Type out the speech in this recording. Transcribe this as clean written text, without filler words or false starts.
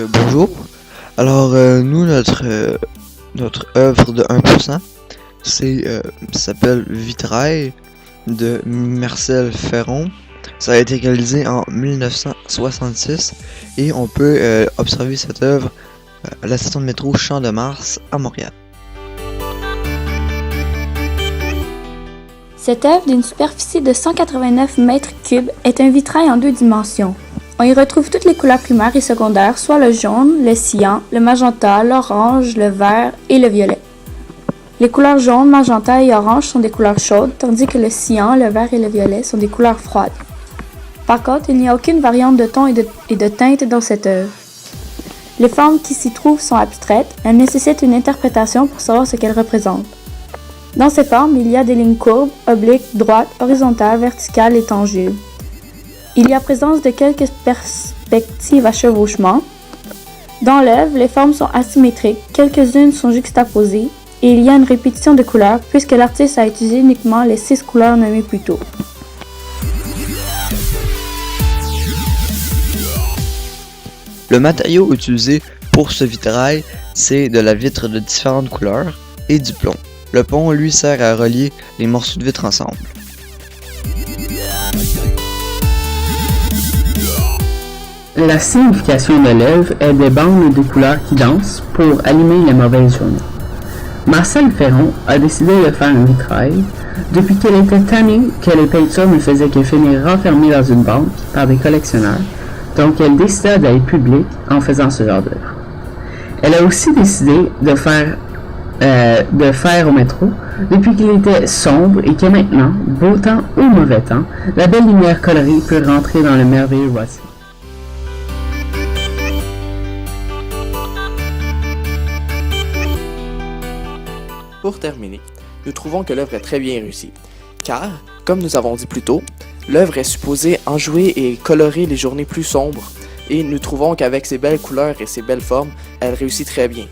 Bonjour. Alors, nous, notre œuvre de 1%, s'appelle Vitrail de Marcel Ferron. Ça a été réalisé en 1966 et on peut observer cette œuvre à la station de métro Champ-de-Mars à Montréal. Cette œuvre d'une superficie de 189 mètres cubes est un vitrail en 2 dimensions. On y retrouve toutes les couleurs primaires et secondaires, soit le jaune, le cyan, le magenta, l'orange, le vert et le violet. Les couleurs jaune, magenta et orange sont des couleurs chaudes, tandis que le cyan, le vert et le violet sont des couleurs froides. Par contre, il n'y a aucune variante de ton et de teinte dans cette œuvre. Les formes qui s'y trouvent sont abstraites, elles nécessitent une interprétation pour savoir ce qu'elles représentent. Dans ces formes, il y a des lignes courbes, obliques, droites, horizontales, verticales et tangibles. Il y a présence de quelques perspectives à chevauchement. Dans l'œuvre, les formes sont asymétriques, quelques-unes sont juxtaposées, et il y a une répétition de couleurs, puisque l'artiste a utilisé uniquement les 6 couleurs nommées plus tôt. Le matériau utilisé pour ce vitrail, c'est de la vitre de différentes couleurs et du plomb. Le plomb, lui, sert à relier les morceaux de vitre ensemble. La signification de l'œuvre est des bandes de couleurs qui dansent pour allumer les mauvaises journées. Marcel Ferron a décidé de faire un vitrail depuis qu'elle était tannée que les peintures ne faisaient que finir renfermées dans une banque par des collectionneurs, donc elle décida d'aller publique en faisant ce genre d'œuvre. Elle a aussi décidé de faire au métro depuis qu'il était sombre et que maintenant, beau temps ou mauvais temps, la belle lumière colorée peut rentrer dans le merveilleux voici. Pour terminer, nous trouvons que l'œuvre est très bien réussie, car, comme nous avons dit plus tôt, l'œuvre est supposée enjouer et colorer les journées plus sombres, et nous trouvons qu'avec ses belles couleurs et ses belles formes, elle réussit très bien.